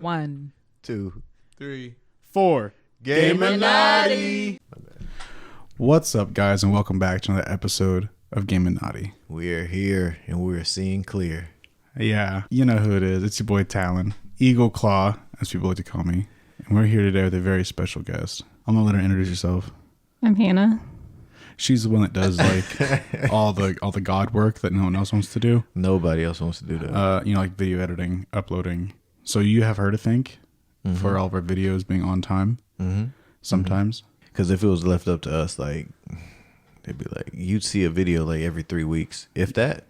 1, 2, 3, 4. Game and Naughty. What's up, guys, and welcome back to another episode of Game and Naughty. We're here and we're seeing clear. Yeah, you know who it is. It's your boy Talon, Eagle Claw, as people like to call me. And we're here today with a very special guest. I'm gonna let her introduce herself. I'm Hannah. She's the one that does like all the God work that no one else wants to do. Nobody else wants to do that. Like video editing, uploading. So you have her to thank for all of our videos being on time. Sometimes. Because if it was left up to us, like, it'd be like, you'd see a video like every 3 weeks, if that.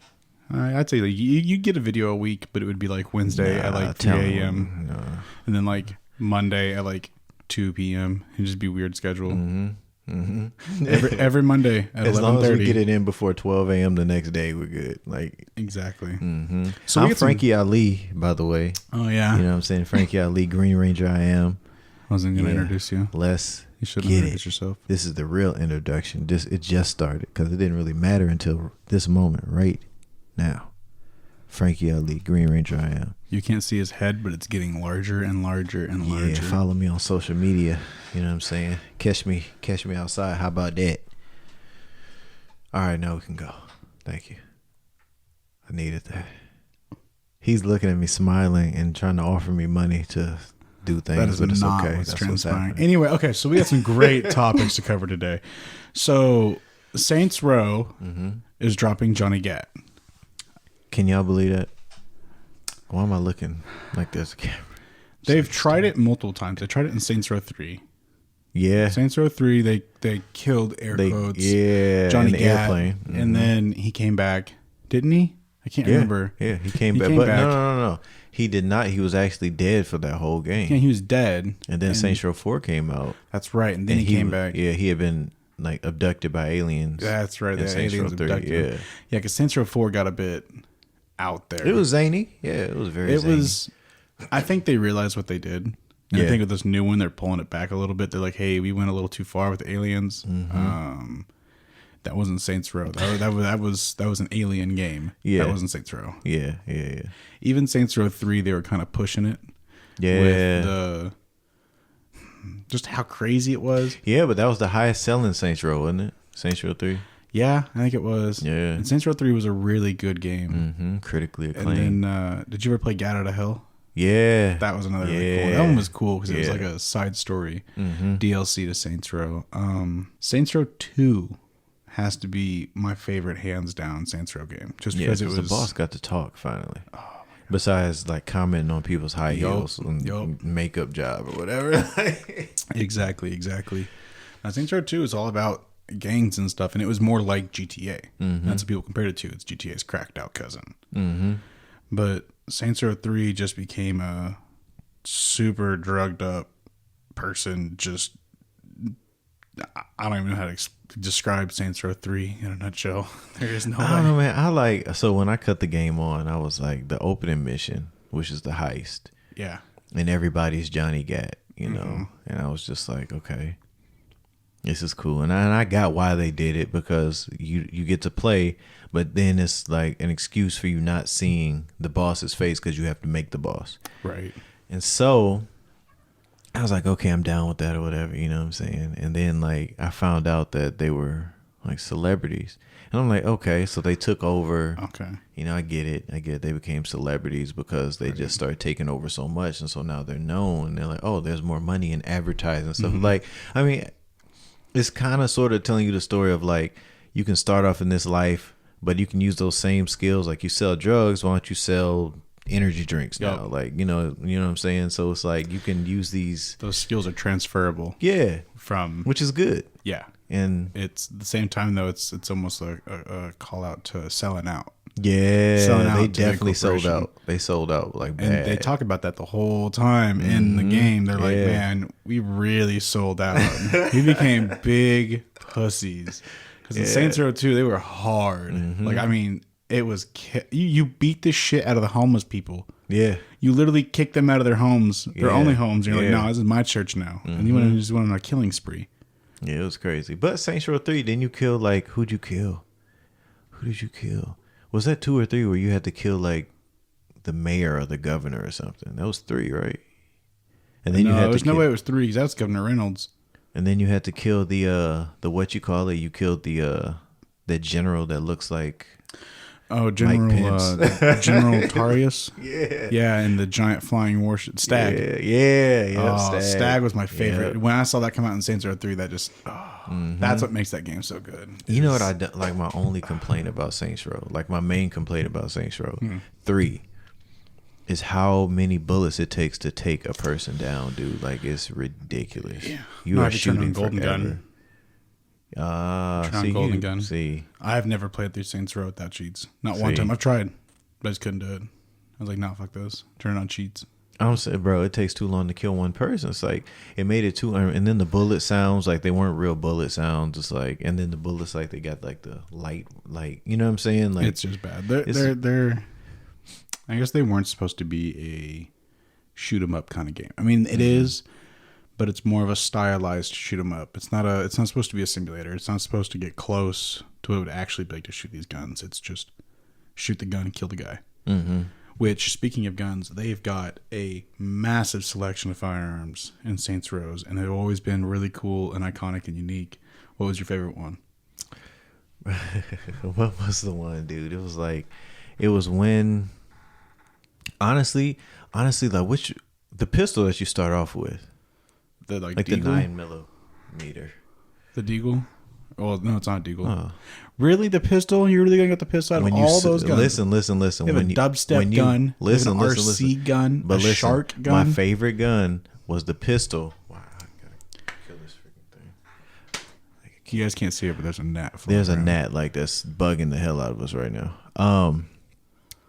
I'd say like you get a video a week, but it would be like Wednesday at like 3 a.m. And then like Monday at like 2 p.m. It'd just be weird schedule. Every Monday at 11:30. As long as we get it in before 12 a.m. the next day, we're good. Like exactly. So I'm Frankie Ali, by the way. Oh yeah. You know what I'm saying? Frankie Ali, Green Ranger I am. I wasn't gonna introduce you. You should introduce yourself. This is the real introduction. It just started because it didn't really matter until this moment right now. Frankie Ali, Green Ranger I am. You can't see his head, but it's getting larger and larger and larger. Yeah, follow me on social media. You know what I'm saying? Catch me outside. How about that? All right, now we can go. Thank you. I needed that. He's looking at me smiling and trying to offer me money to do things, that is but it's not okay. What's That's transpiring. what's happening. Anyway, okay, so we got some great topics to cover today. So Saints Row is dropping Johnny Gat. Can y'all believe that? Why am I looking like this? They've tried it multiple times. They tried it in Saints Row 3. Yeah. Saints Row 3, they killed quotes. Yeah. Johnny the Gat. airplane. And then he came back. Didn't he? I can't remember. Yeah, he came back. No. He did not. He was actually dead for that whole game. Yeah, he was dead. And then Saints Row 4 came out. That's right. And then he came back. Yeah, he had been like abducted by aliens. That's right. The Saints aliens Row 3, abducted him. Yeah, because Saints Row 4 got a bit out there. It was zany. Yeah, it was very zany. I think they realized what they did. And I think with this new one, they're pulling it back a little bit. They're like, hey, we went a little too far with the aliens. That wasn't Saints Row. That was an alien game. Yeah. That wasn't Saints Row. Yeah. Even Saints Row 3, they were kind of pushing it. Yeah. With just how crazy it was. Yeah, but that was the highest selling Saints Row, wasn't it? Saints Row 3? Yeah, I think it was. Yeah. And Saints Row 3 was a really good game. Critically acclaimed. And then, did you ever play Gat Out of Hell? Yeah. That was another really cool. That one was cool because it was like a side story DLC to Saints Row. Saints Row 2 has to be my favorite hands down Saints Row game. Just because it was the boss got to talk finally. Besides like commenting on people's high heels and makeup job or whatever. Exactly. Now, Saints Row 2 is all about gangs and stuff, and it was more like GTA. That's what people compared it to. It's GTA's cracked out cousin. But Saints Row 3 just became a super drugged up person. Just, I don't even know how to describe Saints Row 3 in a nutshell. There is no way. I don't know, man. So when I cut the game on, I was like, the opening mission, which is the heist. Yeah. And everybody's Johnny Gat, you know? And I was just like, okay, this is cool. And I got why they did it, because you get to play, but then it's like an excuse for you not seeing the boss's face because you have to make the boss. Right. And so I was like, okay, I'm down with that or whatever, you know what I'm saying? And then like I found out that they were like celebrities. And I'm like, okay, so they took over. Okay. You know, I get it. They became celebrities because they just started taking over so much. And so now they're known. They're like, oh, there's more money in advertising and stuff. Like, I mean, it's kind of sort of telling you the story of like, you can start off in this life, but you can use those same skills. Like you sell drugs, why don't you sell energy drinks now? Like, you know what I'm saying? So it's like you can use those skills are transferable. Yeah. Which is good. Yeah. And it's at the same time though, it's almost a call out to selling out. Yeah, they definitely sold out. They sold out like bad. And they talk about that the whole time in the game. They're like, man, we really sold out. We became big pussies. Because in Saints Row 2, they were hard. Like, I mean, it was... You beat the shit out of the homeless people. Yeah. You literally kicked them out of their homes, their only homes. And you're like, no, this is my church now. And you just went on a killing spree. Yeah, it was crazy. But Saints Row 3, didn't you kill, like... Who'd you kill? Who did you kill? Was that 2 or 3 where you had to kill like the mayor or the governor or something? That was 3, right? And then there's no way it was 3 because that's Governor Reynolds. And then you had to kill the what you call it? You killed the general that looks like General Tarius. Yeah, and the giant flying warship Stag. Yeah. Stag was my favorite. When I saw that come out in Saints Row 3, that just that's what makes that game so good. You know what I like? My only complaint about Saints Row, like my main complaint about Saints Row 3, is how many bullets it takes to take a person down, dude. Like, it's ridiculous. Yeah. You are shooting golden gun. Golden gun. See, I've never played through Saints Row without cheats. Not one time. I've tried, but I just couldn't do it. I was like, nah, fuck those. Turn on cheats. I'm saying, bro, it takes too long to kill one person. It's like, it made it too, and then the bullet sounds, like, they weren't real bullet sounds. It's like, and then the bullets, like, they got, like, the light, like, you know what I'm saying? Like, it's just bad. They're I guess they weren't supposed to be a shoot 'em up kind of game. I mean, it is, but it's more of a stylized shoot 'em up. It's not supposed to be a simulator. It's not supposed to get close to what it would actually be like to shoot these guns. It's just shoot the gun and kill the guy. Mm-hmm. Which, speaking of guns, they've got a massive selection of firearms in Saints Row, and they've always been really cool and iconic and unique. What was your favorite one? What was the one, dude? It was when, honestly, like, the pistol that you start off with, the like the 9mm. The Deagle? Well, no, it's not a Deagle. Oh. Really, the pistol? You're really gonna get the pistol out of all those guns? Listen. You have a dubstep gun, an RC gun, a shark gun. My favorite gun was the pistol. Wow, I gotta kill this freaking thing. You guys can't see it, but there's a gnat. There's a gnat like that's bugging the hell out of us right now.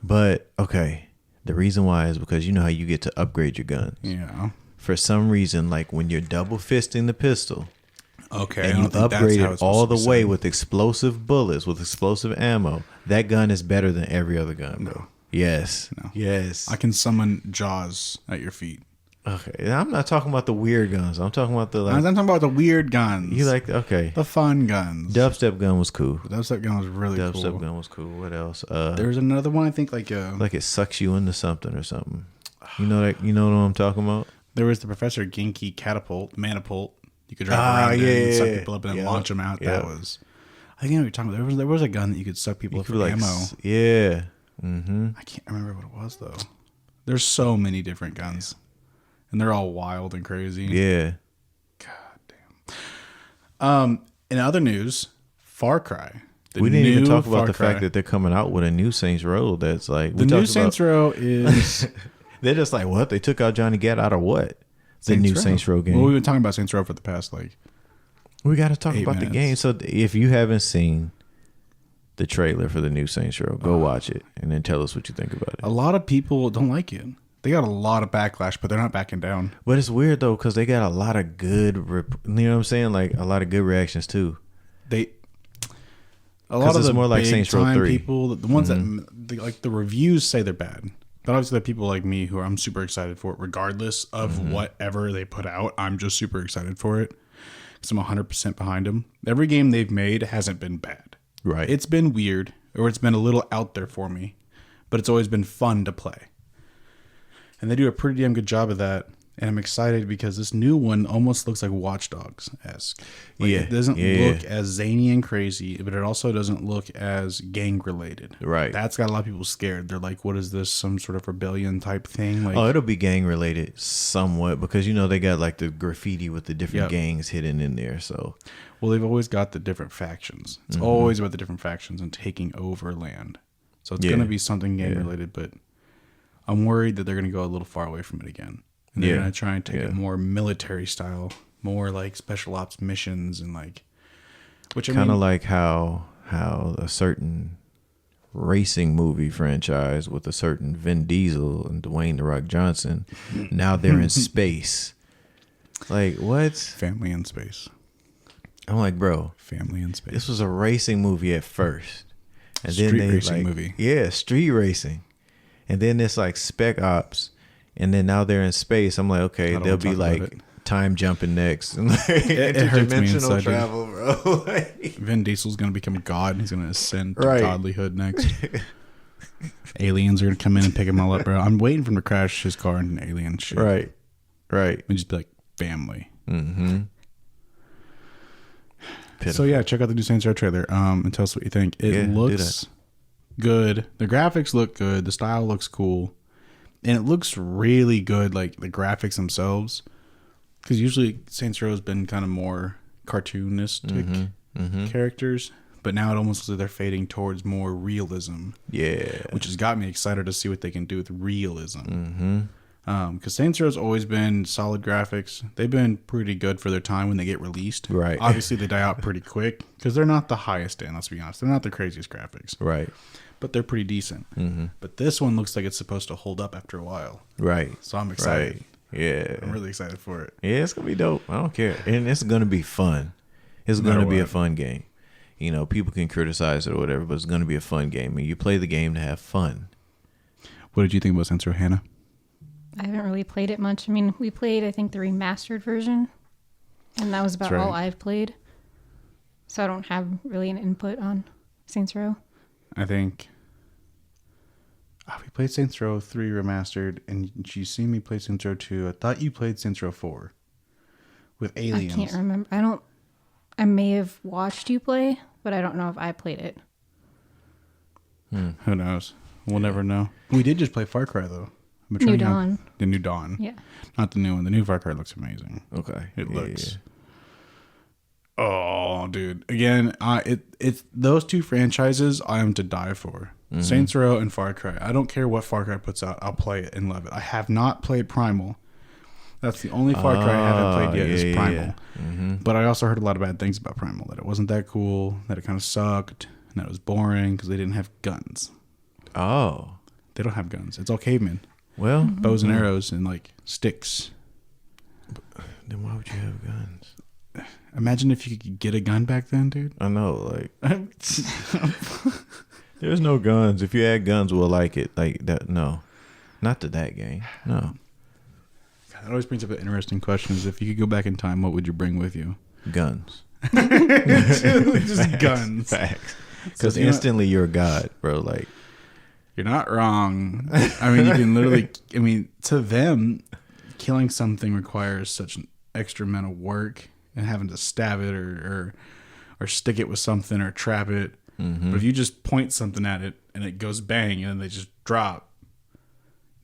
But okay, the reason why is because you know how you get to upgrade your guns. Yeah. For some reason, like when you're double fisting the pistol. Okay. And you upgrade it all the way with explosive bullets, with explosive ammo. That gun is better than every other gun, bro. Yes. No. Yes. I can summon Jaws at your feet. Okay. I'm not talking about the weird guns. I'm talking about the I'm talking about the weird guns. You like the fun guns. Dubstep gun was cool. The dubstep gun was really cool. Dubstep gun was cool. What else? There's another one I think like it sucks you into something or something. You know what I'm talking about? There was the Professor Genki catapult, manipult. You could drive around and suck people up and then launch them out. That was, I think you know what you're talking about. There was a gun that you could suck people up for ammo. Yeah. Mm-hmm. I can't remember what it was though. There's so many different guns, and they're all wild and crazy. Yeah. God damn. In other news, Far Cry. We didn't even talk about the fact that they're coming out with a new Saints Row. That's like the new Saints Row is. They're just like, what? They took out Johnny Gat out of what? The new Saints Row game. Well, we've been talking about Saints Row for the past we got to talk about the game. So if you haven't seen the trailer for the new Saints Row, go watch it and then tell us what you think about it. A lot of people don't like it. They got a lot of backlash, but they're not backing down. But it's weird though because they got a lot of good, you know what I'm saying? Like a lot of good reactions too. A lot of the more like Saints Row 3 people, the ones that like the reviews say they're bad. But obviously, there are people like me who I'm super excited for it, regardless of whatever they put out. I'm just super excited for it because I'm 100% behind them. Every game they've made hasn't been bad. Right. It's been weird, or it's been a little out there for me, but it's always been fun to play. And they do a pretty damn good job of that. And I'm excited because this new one almost looks like Watch Dogs-esque. It doesn't look as zany and crazy, but it also doesn't look as gang-related. Right. That's got a lot of people scared. They're like, what is this, some sort of rebellion type thing? Like, it'll be gang-related somewhat because, you know, they got like the graffiti with the different gangs hidden in there. So, well, they've always got the different factions. It's always about the different factions and taking over land. So it's going to be something gang-related, but I'm worried that they're going to go a little far away from it again. And they're going to try and take it more military style, more like special ops missions and like, which kind of like how a certain racing movie franchise with a certain Vin Diesel and Dwayne The Rock Johnson, now they're in space. Like what? Family in space. I'm like, bro, family in space. This was a racing movie at first, and then they racing movie. Yeah, street racing, and then it's like spec ops. And then now they're in space. I'm like, okay, they'll be like time jumping next. And like interdimensional travel, bro. Vin Diesel's going to become God. He's going to ascend to godlyhood next. Aliens are going to come in and pick him all up, bro. I'm waiting for him to crash his car into an alien ship. Right. Right. And just be like, family. Mm-hmm. So yeah, check out the new Saints Row trailer and tell us what you think. It looks good. The graphics look good. The style looks cool. And it looks really good, like the graphics themselves. Because usually Saints Row has been kind of more cartoonistic characters. But now it almost looks like they're fading towards more realism. Yeah. Which has got me excited to see what they can do with realism. Because Saints Row's always been solid graphics. They've been pretty good for their time when they get released. Right. Obviously, they die out pretty quick because they're not the highest end, let's be honest. They're not the craziest graphics. Right. But they're pretty decent. But this one looks like it's supposed to hold up after a while. Right. So I'm excited. Right. Yeah. I'm really excited for it. Yeah, it's going to be dope. I don't care. And it's going to be fun. It's going to be a fun game. You know, people can criticize it or whatever, but it's going to be a fun game. And you play the game to have fun. What did you think about Saints Row, Hannah? I haven't really played it much. I mean, we played, I think, the remastered version. And that was about all I've played. So I don't have really an input on Saints Row. I think we played Saints Row 3 remastered, and you seen me play Saints Row 2. I thought you played Saints Row 4 with aliens. I can't remember. I may have watched you play, but I don't know if I played it. Who knows? We'll never know. We did just play Far Cry, though. New Dawn. The New Dawn. Yeah. Not the new one. The new Far Cry looks amazing. Okay. It looks. Yeah. Oh, dude. Again, it's those two franchises I am to die for. Saints Row and Far Cry. I don't care what Far Cry puts out. I'll play it and love it. I have not played Primal. That's the only Far Cry I haven't played yet is Primal. Yeah. But I also heard a lot of bad things about Primal. That it wasn't that cool. That it kind of sucked. And that it was boring because they didn't have guns. Oh. They don't have guns. It's all cavemen. Well. Bows and arrows and like sticks. Then why would you have guns? Imagine if you could get a gun back then, dude. I know, like there's no guns. If you had guns, we'll like it. Like that. No, not to that game. No. God, that always brings up an interesting question: is if you could go back in time, what would you bring with you? Guns. Just guns. Facts. Because instantly you're a god, bro. Like you're not wrong. I mean, you can literally. I mean, to them, killing something requires such an extra amount of work. And having to stab it or stick it with something or trap it. But if you just point something at it and it goes bang and then they just drop,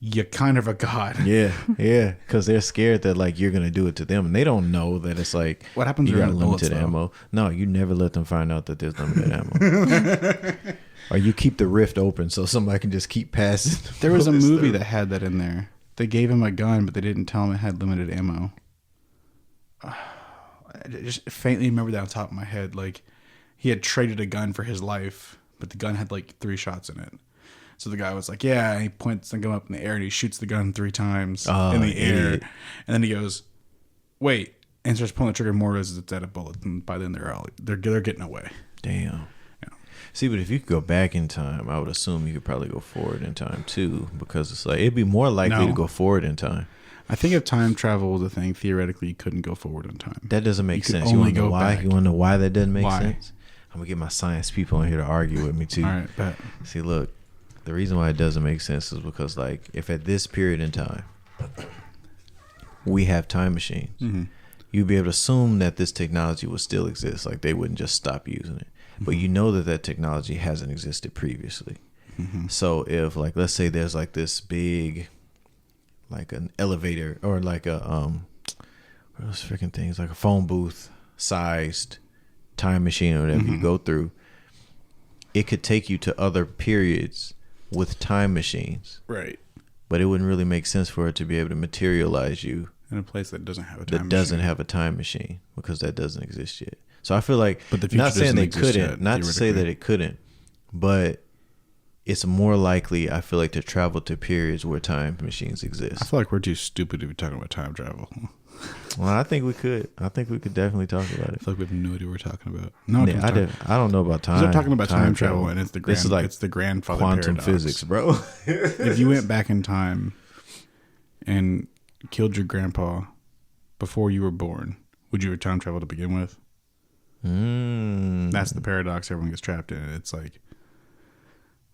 you're kind of a god. Yeah, because they're scared that like you're gonna do it to them, and they don't know that it's like what happens. You got limited ammo. No, you never let them find out that there's limited ammo. Or you keep the rift open so somebody can just keep passing. There was a movie that had that in there. They gave him a gun, but they didn't tell him it had limited ammo. I just faintly remember that on top of my head. Like, he had traded a gun for his life, but the gun had like 3 shots in it. So the guy was like, yeah, and he points the gun up in the air and he shoots the gun 3 times in the air. And then he goes, wait, and starts pulling the trigger more as it's at a bullet. And by then they're getting away. Damn. Yeah. See, but if you could go back in time, I would assume you could probably go forward in time too, because it's like, it'd be more likely to go forward in time. I think if time travel was a thing, theoretically, you couldn't go forward in time. That doesn't make sense. You want to know why? You want to know why that doesn't make sense? I'm going to get my science people in here to argue with me, too. All right, bet. See, look, the reason why it doesn't make sense is because, like, if at this period in time, we have time machines, you'd be able to assume that this technology would still exist. Like, they wouldn't just stop using it. But you know that technology hasn't existed previously. So if, like, let's say there's, like, this big... like an elevator or like a what those freaking things, like a phone booth sized time machine or whatever you go through, it could take you to other periods with time machines, right? But it wouldn't really make sense for it to be able to materialize you in a place that doesn't have a time machine because that doesn't exist yet. So I feel like, but the not saying they couldn't, not to say that it couldn't, but it's more likely, I feel like, to travel to periods where time machines exist. I feel like we're too stupid to be talking about time travel. Well, I think we could. I think we could definitely talk about it. I feel like we have no idea what we're talking about. No, yeah, I don't know about time. They're talking about time travel, and it's the grandfather quantum paradox. physics, bro. If you went back in time and killed your grandpa before you were born, would you have time traveled to begin with? That's the paradox everyone gets trapped in. It's like,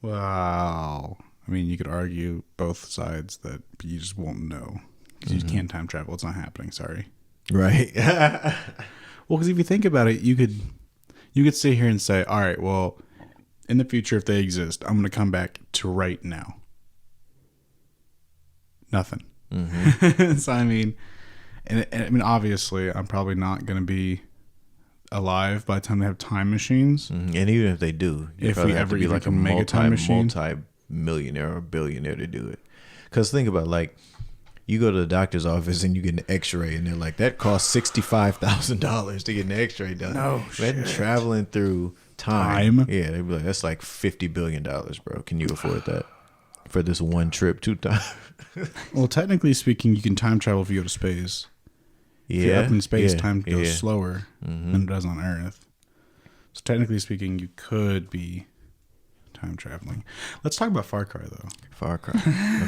wow. I mean, you could argue both sides that you just won't know because you can't time travel. It's not happening. Sorry. Right. Well, because if you think about it, you could sit here and say, all right, well, in the future, if they exist, I'm going to come back to right now. Nothing. So I mean, and obviously, I'm probably not going to be alive by the time they have time machines. And even if they do, you probably have to be like a multi-millionaire or billionaire to do it. Because think about, like, you go to the doctor's office and you get an X-ray, and they're like, that costs $65,000 to get an X-ray done. No shit. Traveling through time. Yeah, they'd be like, that's like $50 billion, bro. Can you afford that for this one trip 2 times? Well, technically speaking, you can time travel if you go to space. If you're up in space, time goes slower than it does on Earth. So technically speaking, you could be time traveling. Let's talk about Far Cry, though. Far Cry.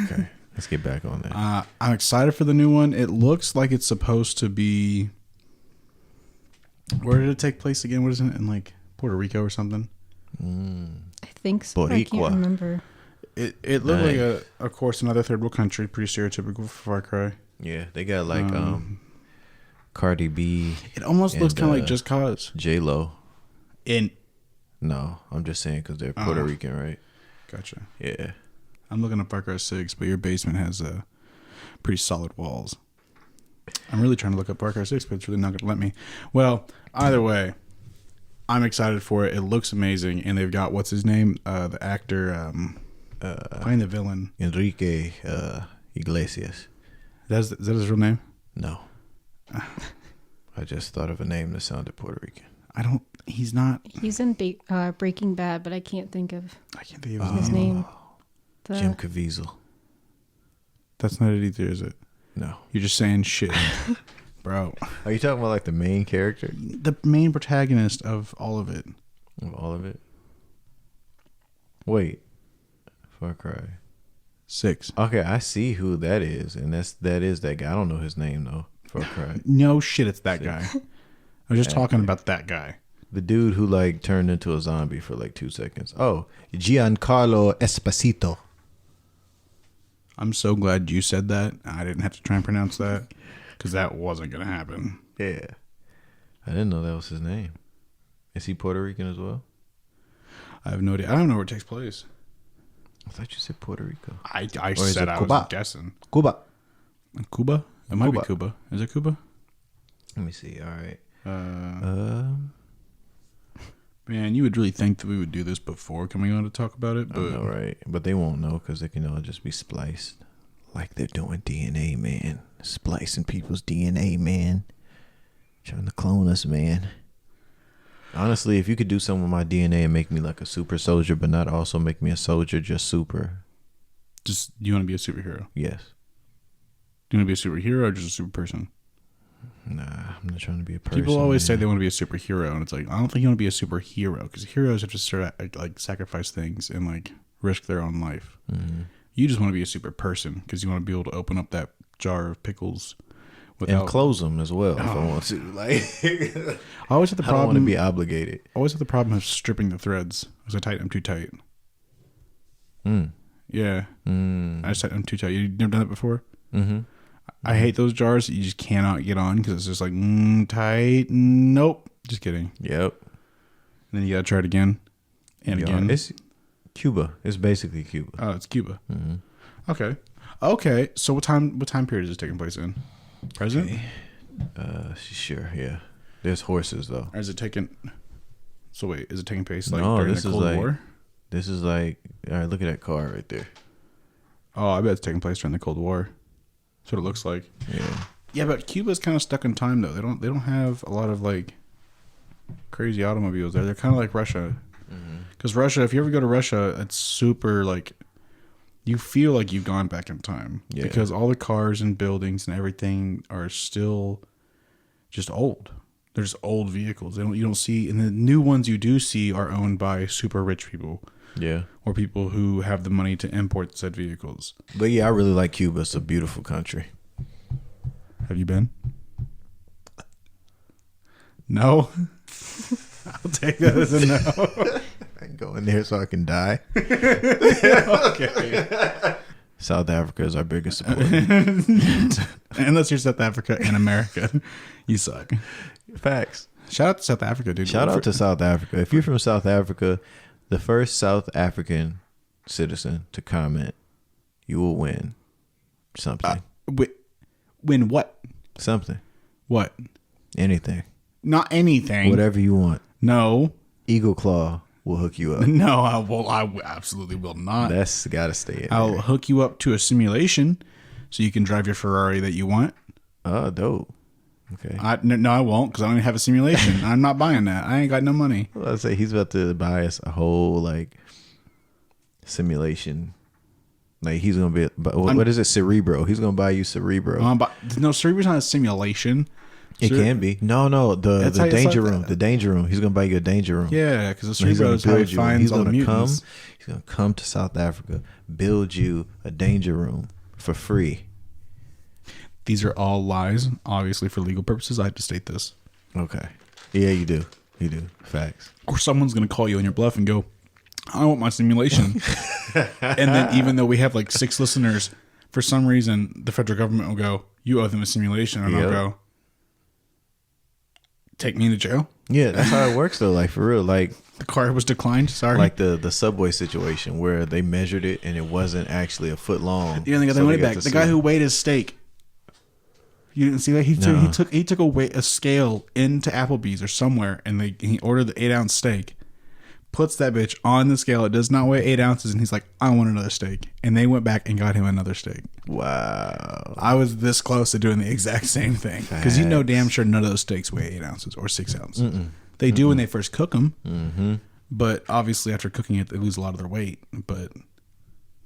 Okay. Let's get back on that. I'm excited for the new one. It looks like it's supposed to be... Where did it take place again? What is it? In like Puerto Rico or something? I think so. I can't remember. It looked like of course, another third world country. Pretty stereotypical for Far Cry. Yeah, they got like Cardi B. It almost looks kind of like Just Cause. J-Lo. No, I'm just saying because they're Puerto Rican, right? Gotcha. Yeah. I'm looking at Far Cry 6, but your basement has pretty solid walls. I'm really trying to look up Far Cry 6, but it's really not going to let me. Well, either way, I'm excited for it. It looks amazing, and they've got, what's his name? The actor playing the villain. Enrique Iglesias. Is that his real name? No. I just thought of a name that sounded Puerto Rican. He's not. He's in Breaking Bad, but I can't think of his name. Jim Caviezel. That's not it either, is it? No. You're just saying shit. Bro. Are you talking about like the main character? The main protagonist of all of it. Of all of it? Wait. Far Cry 6. Okay, I see who that is. And that is that guy. I don't know his name though. Far Cry. No shit, it's that guy. I was just talking about that guy. The dude who like turned into a zombie for like 2 seconds. Oh, Giancarlo Esposito. I'm so glad you said that. I didn't have to try and pronounce that because that wasn't going to happen. Yeah. I didn't know that was his name. Is he Puerto Rican as well? I have no idea. I don't know where it takes place. I thought you said Puerto Rico. I said I was guessing. Cuba. Cuba? It might be Cuba. Is it Cuba? Let me see. All right. Man, you would really think that we would do this before coming on to talk about it, but I know, right? But they won't know because they can all just be spliced, like they're doing DNA, man. Splicing people's DNA, man. Trying to clone us, man. Honestly, if you could do something with my DNA and make me like a super soldier, but not also make me a soldier, just super. Just you want to be a superhero? Yes. Do you want to be a superhero or just a super person? Nah, I'm not trying to be a person. People always say they want to be a superhero, and it's like, I don't think you want to be a superhero because heroes have to start like sacrifice things and like risk their own life. Mm-hmm. You just want to be a super person because you want to be able to open up that jar of pickles and close them as well if I want to. Like, I always have the problem. I don't want to be obligated. I always have the problem of stripping the threads because I tighten them too tight. Yeah, I just tighten them too tight. You've never done that before? Mm-hmm. I hate those jars that you just cannot get on because it's just like tight. Nope. Just kidding. Yep. And then you gotta try it again and again. It's Cuba. It's basically Cuba. Oh, it's Cuba. Mm-hmm. Okay. So what time period is this taking place in? Present? Okay. Sure. Yeah. There's horses though. Or is it taking? So wait, is it taking place like during the Cold War? This is like, all right. Look at that car right there. Oh, I bet it's taking place during the Cold War. That's what it looks like. Yeah, but Cuba's kind of stuck in time though. They don't have a lot of like crazy automobiles there. They're kind of like Russia. Because Russia, if you ever go to Russia, it's super like you feel like you've gone back in time because all the cars and buildings and everything are still just old. They're just old vehicles. You don't see, and the new ones you do see are owned by super rich people. Yeah. Or people who have the money to import said vehicles. But yeah, I really like Cuba. It's a beautiful country. Have you been? No? I'll take that as a no. I can go in there so I can die. Okay. South Africa is our biggest supporter. Unless you're South Africa and America, you suck. Facts. Shout out to South Africa, dude. Shout out to South Africa. If you're from South Africa, the first South African citizen to comment, you will win something. Win what? Something. What? Anything. Not anything. Whatever you want. No. Eagle Claw will hook you up. No, I absolutely will not. That's got to stay in I'll there. hook you up to a simulation so you can drive your Ferrari that you want. Oh, dope. Okay. No, I won't because I don't even have a simulation. I'm not buying that. I ain't got no money. Well, I say he's about to buy us a whole like simulation. Like he's gonna be. What is it? Cerebro. He's gonna buy you Cerebro. No, Cerebro's not a simulation. It can be. No. The danger room. The danger room. He's gonna buy you a danger room. Yeah, because the Cerebro is how he finds all the mutants. He's gonna come to South Africa, build you a danger room for free. These are all lies, obviously for legal purposes. I have to state this. Okay. Yeah, you do. You do. Facts. Or someone's going to call you on your bluff and go, I want my simulation. And then even though we have like 6 listeners, for some reason, the federal government will go, you owe them a simulation. And I'll go, take me to jail? Yeah, that's how it works though. Like for real. Like the car was declined. Sorry. Like the subway situation where they measured it and it wasn't actually a foot long. Yeah, they got their money back. The guy who weighed his steak. You didn't see that? He took a scale into Applebee's or somewhere, and he ordered the 8-ounce steak. Puts that bitch on the scale. It does not weigh 8 ounces, and he's like, "I want another steak." And they went back and got him another steak. Wow! I was this close to doing the exact same thing because you know damn sure none of those steaks weigh 8 ounces or 6 ounces. They do when they first cook them, but obviously after cooking it, they lose a lot of their weight. But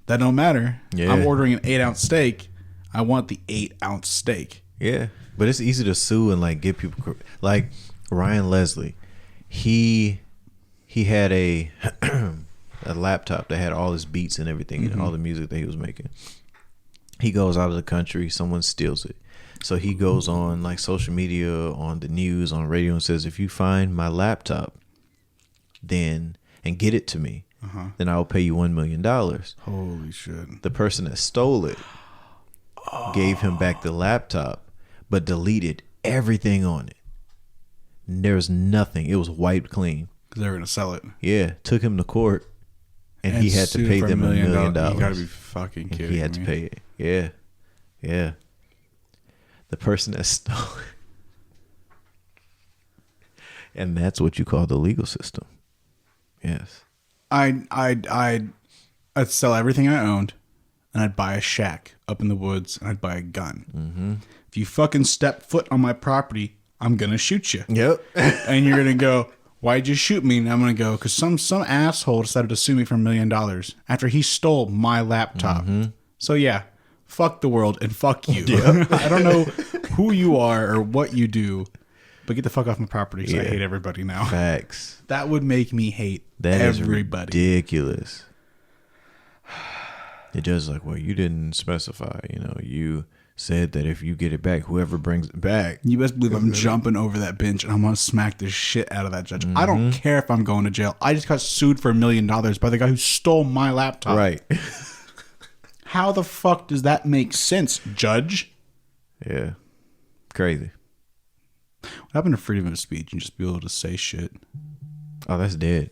that don't matter. Yeah. I'm ordering an 8-ounce steak. I want the 8-ounce steak. Yeah, but it's easy to sue and like get people like Ryan Leslie. He had a laptop that had all his beats and everything and all the music that he was making. He goes out of the country, someone steals it. So he goes on like social media, on the news, on radio and says, if you find my laptop and get it to me, then I'll pay you $1 million. Holy shit. The person that stole it gave him back the laptop, but deleted everything on it. There was nothing. It was wiped clean. Because they were going to sell it. Yeah. Took him to court, and he had to pay them $1 million. You got to be fucking kidding me. He had to pay it. Yeah. Yeah. The person that stole it. And that's what you call the legal system. Yes. I'd sell everything I owned, and I'd buy a shack up in the woods, and I'd buy a gun. If you fucking step foot on my property, I'm gonna shoot you. Yep. And you're gonna go, why'd you shoot me? And I'm gonna go, because some asshole decided to sue me for $1 million after he stole my laptop. So yeah, fuck the world and fuck you. Yep. I don't know who you are or what you do, but get the fuck off my property. So I hate everybody now. Facts. That would make me hate that everybody. Is ridiculous. The judge is like, well, you didn't specify. You know, you said that if you get it back, whoever brings it back. You best believe I'm jumping over that bench and I'm going to smack the shit out of that judge. I don't care if I'm going to jail. I just got sued for $1 million by the guy who stole my laptop. Right. How the fuck does that make sense, judge? Yeah. Crazy. What happened to freedom of speech and just be able to say shit? Oh, that's dead.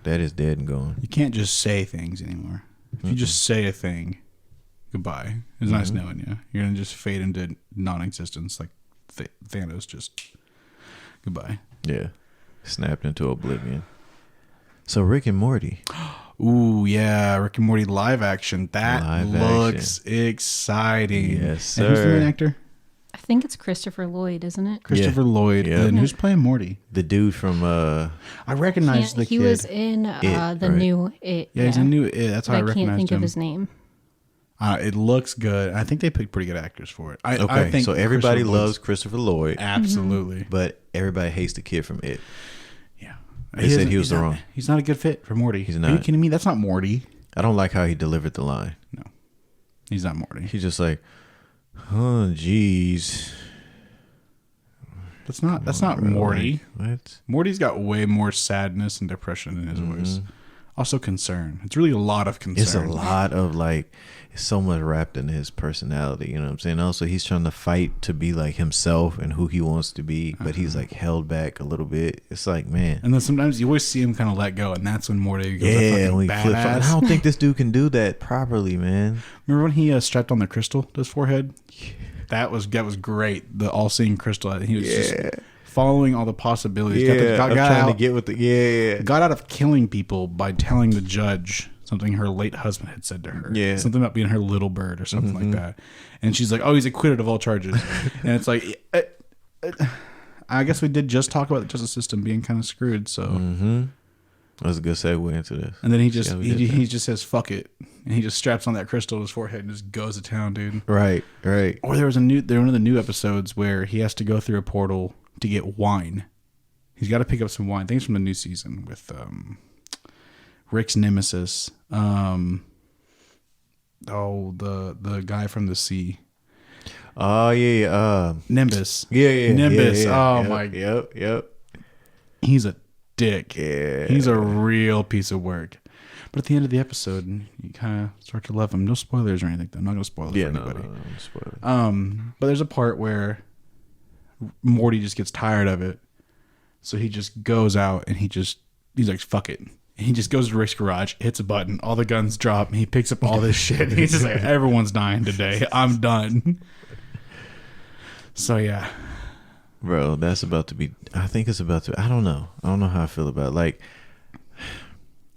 That is dead and gone. You can't just say things anymore. If you just say a thing, goodbye. It was nice knowing you. You're going to just fade into non-existence like Thanos just... Goodbye. Yeah. Snapped into oblivion. So Rick and Morty. Ooh, yeah. Rick and Morty live action. That looks exciting. Yes, sir. And who's the main actor? I think it's Christopher Lloyd, isn't it? Christopher Lloyd. Yeah. And who's playing Morty? The dude from... I recognize the kid. He was in new It. Yeah, he's in new It. That's how I recognized him. I can't think of his name. It looks good. I think they picked pretty good actors for it. I think so everybody loves Christopher Lloyd. Absolutely. But everybody hates the kid from It. Yeah. They said he was the wrong. He's not a good fit for Morty. He's not. Are you kidding me? That's not Morty. I don't like how he delivered the line. No. He's not Morty. He's just like, oh, jeez. That's not Morty. What? Morty's got way more sadness and depression in his voice. Also concern. It's really a lot of concern. It's a lot of like, it's so much wrapped in his personality. You know what I'm saying? Also, he's trying to fight to be like himself and who he wants to be, but he's like held back a little bit. It's like, man. And then sometimes you always see him kind of let go, and that's when Morty goes when he flips. I don't think this dude can do that properly, man. Remember when he strapped on the crystal to his forehead? That was great. The all-seeing crystal. He was just following all the possibilities. Got out of killing people by telling the judge something her late husband had said to her. Yeah. Something about being her little bird or something like that. And she's like, oh, he's acquitted of all charges. And it's like, I guess we did just talk about the justice system being kind of screwed. So that was a good segue into this. And then he just says, fuck it. And he just straps on that crystal to his forehead and just goes to town, dude. Right. Or there was one of the new episodes where he has to go through a portal to get wine. He's got to pick up some wine. I think it's from the new season with Rick's nemesis. The guy from the sea. Oh yeah. Nimbus. Yeah. Nimbus. Yeah. My. Yep. He's a dick. Yeah. He's a real piece of work. But at the end of the episode, you kind of start to love him. No spoilers or anything. I'm not going to spoil it for anybody. No spoilers. But there's a part where Morty just gets tired of it, so he just goes out and he's like, fuck it. And he just goes to Rick's garage, hits a button, all the guns drop, and he picks up all this shit. And he's just like, everyone's dying today. I'm done. So yeah. Bro, that's about to be, I think it's about to, I don't know how I feel about it. Like,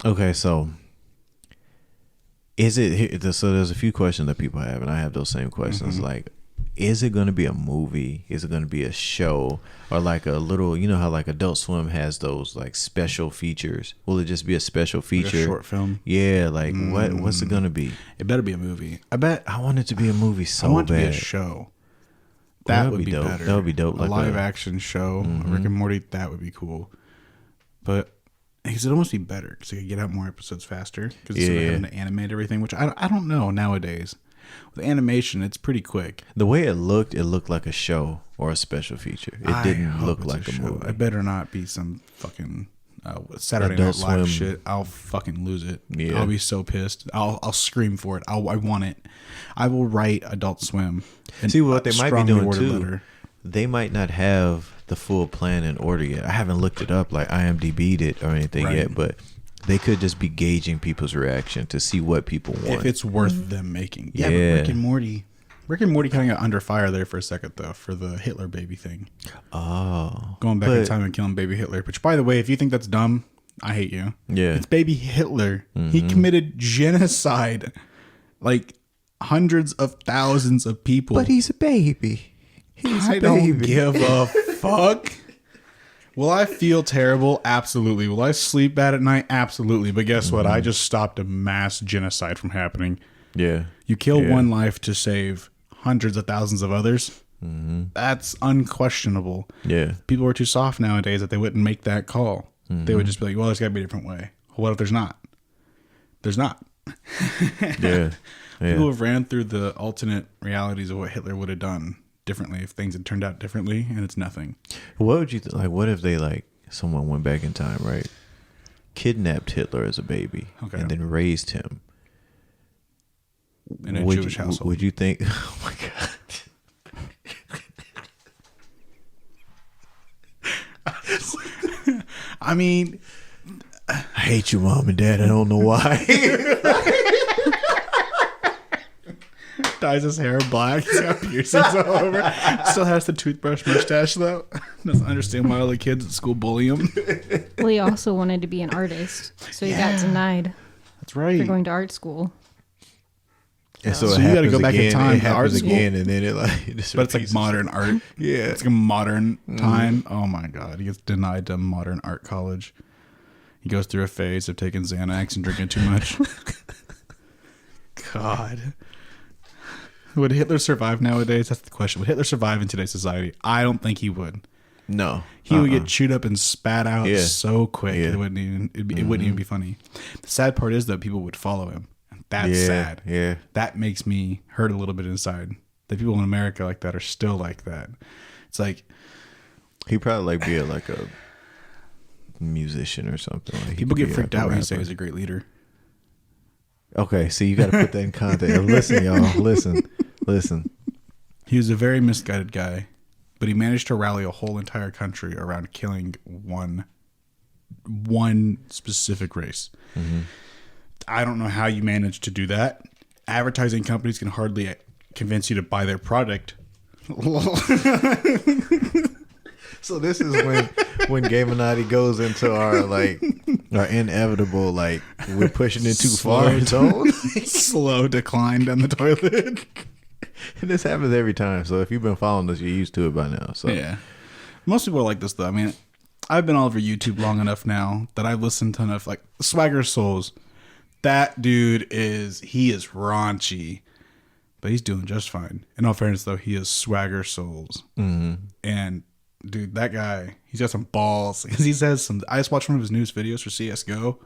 okay, so so there's a few questions that people have, and I have those same questions. Like, is it going to be a movie? Is it going to be a show? Or like a little, you know how like Adult Swim has those like special features? Will it just be a special feature? Like a short film? Yeah, like what's it going to be? It better be a movie. I want it to be a movie so bad. I want it to be a show. That would be dope. better. That would be dope. A live action show, Rick and Morty, that would be cool. But it'd almost be better because they could get out more episodes faster because instead of having to animate everything, which I don't know nowadays. With animation, it's pretty quick. The way it looked like a show or a special feature. It didn't look like a movie. It better not be some fucking Saturday Night Live shit. I'll fucking lose it. Yeah. I'll be so pissed. I'll scream for it. I want it. I will write Adult Swim. See what they might be doing too. They might not have the full plan in order yet. I haven't looked it up, like IMDb'd it or anything yet, but they could just be gauging people's reaction to see what people want. If it's worth them making. Yeah, but Rick and Morty kind of got under fire there for a second, though, for the Hitler baby thing. Oh. Going back in time and killing baby Hitler. Which, by the way, if you think that's dumb, I hate you. Yeah. It's baby Hitler. He committed genocide. Like, hundreds of thousands of people. But he's a baby. I don't give a fuck. Will I feel terrible? Absolutely. Will I sleep bad at night? Absolutely. But guess what? I just stopped a mass genocide from happening. Yeah. You kill one life to save hundreds of thousands of others. That's unquestionable. Yeah. People are too soft nowadays that they wouldn't make that call. They would just be like, well, there's got to be a different way. What if there's not? There's not. Yeah. People have ran through the alternate realities of what Hitler would have done differently if things had turned out differently, and it's nothing. What would you like? What if they someone went back in time, right? Kidnapped Hitler as a baby, and then raised him in a Jewish household? Would you think? Oh my god! I mean, I hate you, Mom and Dad. I don't know why. Dyes his hair black. He's got piercings all over. Still has the toothbrush mustache, though. Doesn't understand why all the kids at school bully him. Well, he also wanted to be an artist, so he got denied. That's right. For going to art school. And so you got to go back in time to art school again, and then but it's like modern art. Yeah, it's like a modern time. Oh my god, he gets denied to modern art college. He goes through a phase of taking Xanax and drinking too much. God. Would Hitler survive nowadays? That's the question. Would Hitler survive in today's society? I don't think he would. No. He would get chewed up and spat out so quick. It wouldn't even be funny. The sad part is that people would follow him. That's sad. Yeah. That makes me hurt a little bit inside. The people in America like that are still like that. It's like he'd probably be like a musician or something. Like people get freaked out when you say he's a great leader. Okay, see, you got to put that in context. Listen, y'all. Listen. He was a very misguided guy, but he managed to rally a whole entire country around killing one specific race. Mm-hmm. I don't know how you managed to do that. Advertising companies can hardly convince you to buy their product. So this is when Gaminati goes into our inevitable, like, we're pushing it too far zone. Slow decline down the toilet. And this happens every time. So if you've been following us, you're used to it by now. So yeah, most people are like this though. I mean, I've been all over YouTube long enough now that I've listened to enough. Like Swagger Souls, that dude is raunchy, but he's doing just fine. In all fairness, though, he is Swagger Souls, and dude, that guy, he's got some balls. Because he says some. I just watched one of his newest videos for CS:GO.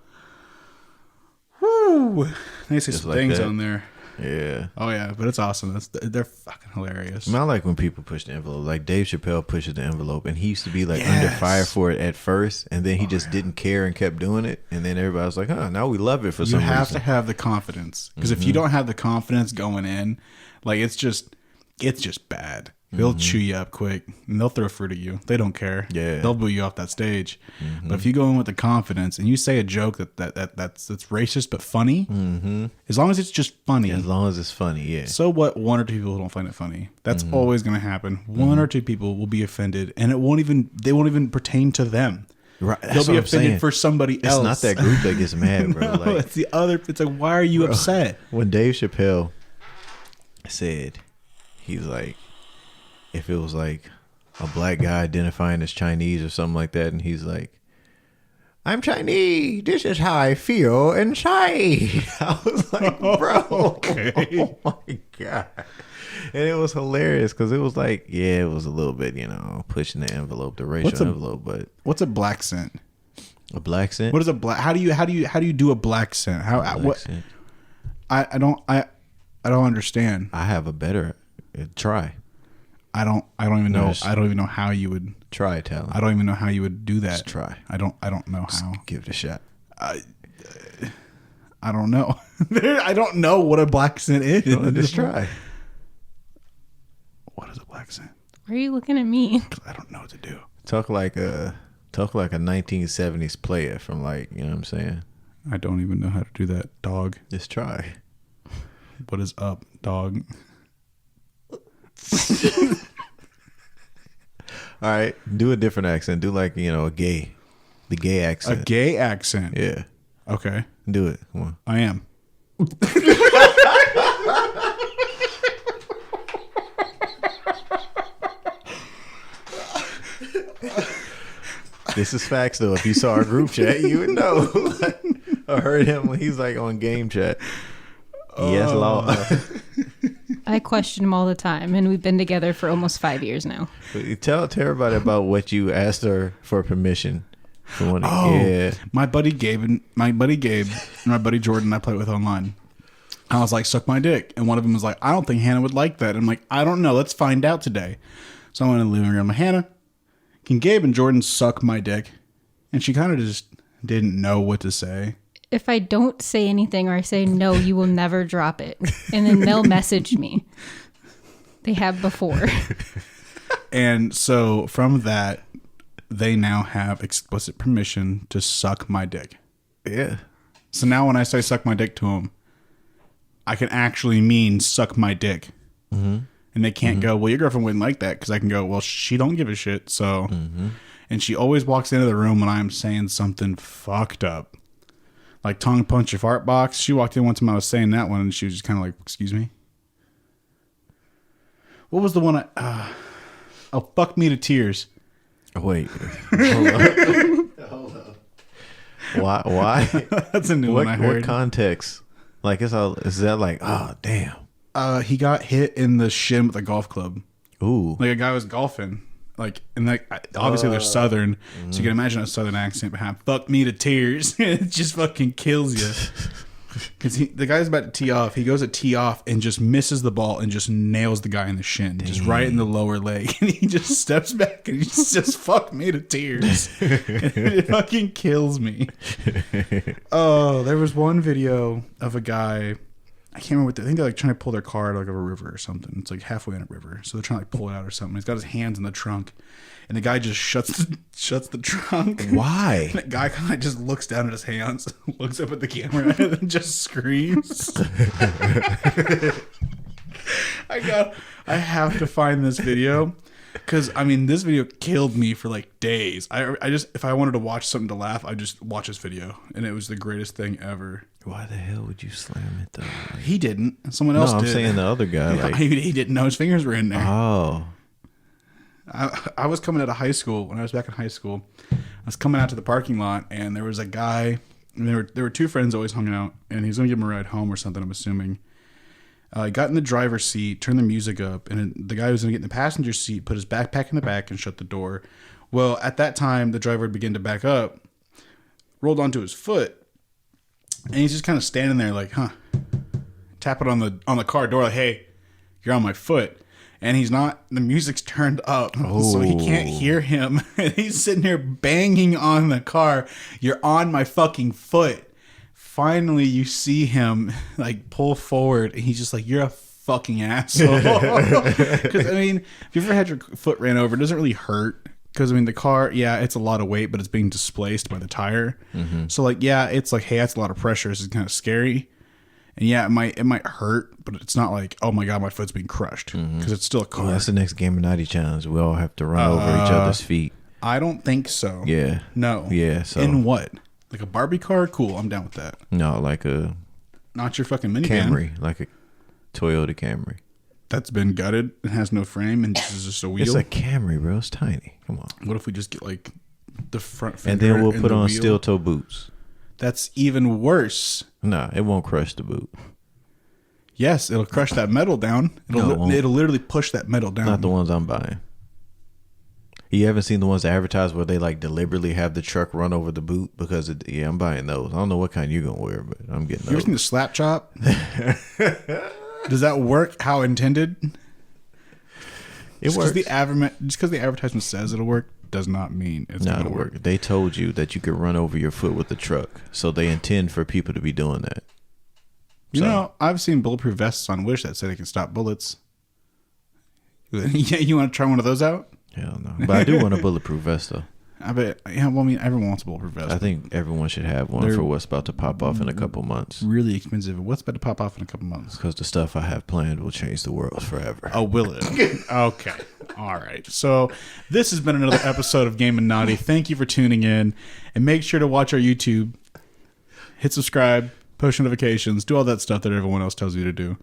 Woo! They say some things on there. Yeah. Oh yeah, but it's awesome. They're fucking hilarious. I mean, I like when people push the envelope. Like Dave Chappelle pushes the envelope, and he used to be like under fire for it at first, and then he just didn't care and kept doing it, and then everybody was like, "Huh, now we love it for some reason." You have to have the confidence, because if you don't have the confidence going in, like it's just bad. They'll chew you up quick, and they'll throw fruit at you. They don't care. Yeah, they'll boo you off that stage. But if you go in with the confidence and you say a joke that's racist but funny, as long as it's just funny, as long as it's funny, yeah. So what? One or two people don't find it funny. That's always going to happen. One or two people will be offended, and they won't even pertain to them. Right, they'll be offended for somebody else. It's not that group that gets mad, bro. No, it's the other. It's like, why are you upset? When Dave Chappelle said, he was like, if it was like a black guy identifying as Chinese or something like that, and he's like, "I'm Chinese. This is how I feel inside." I was like, bro, okay. Oh my God. And it was hilarious because it was like, yeah, it was a little bit, pushing the envelope, the racial envelope. But what's a black scent? A black scent? What is a black? How do you do a black scent? Scent? I don't understand. I have a better try. I don't even know. I don't even know how you would try it, Talon. I don't even know how you would do that. Just try. I don't know how. Just give it a shot. I don't know. I don't know what a black scent is. Just try. What is a black scent? Why are you looking at me? 'Cause I don't know what to do. Talk like a 1970s player from you know what I'm saying? I don't even know how to do that, dog. Just try. What is up, dog? All right, do a different accent. Do the gay accent. A gay accent. Yeah. Okay. Do it. Come on. I am. This is facts though. If you saw our group chat, you would know. I heard him when he's on game chat. Yes, Lord. I question him all the time, and we've been together for almost 5 years now. Tell everybody about what you asked her for permission. Yeah. My buddy Gabe and my buddy Jordan I play with online. I was like, suck my dick. And one of them was like, I don't think Hannah would like that. I'm like, I don't know. Let's find out today. So I went in the living room. I'm like, Hannah, can Gabe and Jordan suck my dick? And she kind of just didn't know what to say. If I don't say anything or I say no, you will never drop it. And then they'll message me. They have before. And so from that, they now have explicit permission to suck my dick. Yeah. So now when I say suck my dick to them, I can actually mean suck my dick. Mm-hmm. And they can't go, well, your girlfriend wouldn't like that. Because I can go, well, she don't give a shit. So, and she always walks into the room when I'm saying something fucked up. Like tongue punch your fart box. She walked in one time I was saying that one and she was just kind of like, excuse me? What was the one oh, fuck me to tears. Wait. Hold up. Why? That's a new one I heard. What context? Is that like, oh, damn. He got hit in the shin with a golf club. Ooh. Like a guy was golfing. Obviously they're Southern, so you can imagine a Southern accent behind "fuck me to tears." It just fucking kills you. Because the guy's about to tee off. He goes to tee off and just misses the ball and just nails the guy in the shin. Dang. Just right in the lower leg. And he just steps back and he just fucked me to tears. It fucking kills me. Oh, there was one video of a guy. I can't remember what I think they're like trying to pull their car out of like a river or something. It's like halfway in a river. So they're trying to like pull it out or something. He's got his hands in the trunk. And the guy just shuts the trunk. Why? And the guy kind of just looks down at his hands, looks up at the camera, and then just screams. I have to find this video because I mean this video killed me for like days. I just if I wanted to watch something to laugh, I just watch this video, and it was the greatest thing ever. Why the hell would you slam it though? Like, he didn't. Someone else did. I'm saying the other guy. Like, he didn't know his fingers were in there. Oh. I was coming out of high school when I was back in high school. I was coming out to the parking lot, and there was a guy. And there were two friends always hung out, and he was going to give him a ride home or something. I'm assuming. He got in the driver's seat, turned the music up, and the guy who was going to get in the passenger seat put his backpack in the back and shut the door. Well, at that time, the driver began to back up, rolled onto his foot, and he's just kind of standing there like, tapping on the car door like, "Hey, you're on my foot." And he's not, the music's turned up, so he can't hear him. And he's sitting there banging on the car. "You're on my fucking foot." Finally, you see him like pull forward, and he's just like, "You're a fucking asshole." Because, I mean, if you ever had your foot ran over, it doesn't really hurt. Because, I mean, the car, yeah, it's a lot of weight, but it's being displaced by the tire. Mm-hmm. So, like, yeah, it's like, hey, that's a lot of pressure. This is kind of scary. And yeah, it might hurt, but it's not like, oh my god, my foot's being crushed, because it's still a car. Well, that's the next Game of Naughty challenge. We all have to run over each other's feet. I don't think so. Yeah. No. Yeah. So in what? Like a Barbie car? Cool, I'm down with that. No, like a not your fucking minivan. Camry, like a Toyota Camry. That's been gutted. It has no frame and this is just a wheel. It's a Camry, bro. It's tiny. Come on. What if we just get like the front fender and then we'll put on steel toe boots? That's even worse. Nah, it won't crush the boot. Yes, it'll crush that metal down. It'll literally push that metal down. Not the ones I'm buying. You haven't seen the ones advertised where they like deliberately have the truck run over the boot because I'm buying those. I don't know what kind you're gonna wear, but I'm getting those. You ever seen the slap chop? Does that work how intended? It works. Just because the advertisement says it'll work does not mean it's going to work. They told you that you could run over your foot with the truck, so they intend for people to be doing that. You know, I've seen bulletproof vests on Wish that say they can stop bullets. Yeah, you want to try one of those out? Hell no. But I do want a bulletproof vest, though. I bet. Yeah, well, I mean, everyone wants a bulletproof vest. I think everyone should have one for what's about to pop off in a couple months. Really expensive. What's about to pop off in a couple months? Because the stuff I have planned will change the world forever. Oh, will it? Okay. All right. So this has been another episode of Game and Naughty. Thank you for tuning in. And make sure to watch our YouTube. Hit subscribe. Push notifications. Do all that stuff that everyone else tells you to do.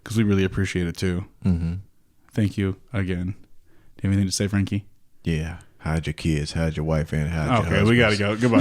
Because we really appreciate it, too. Mm-hmm. Thank you again. Do you have anything to say, Frankie? Yeah. Hide your kids, hide your wife, and hide your husband. Okay, we got to go. Goodbye.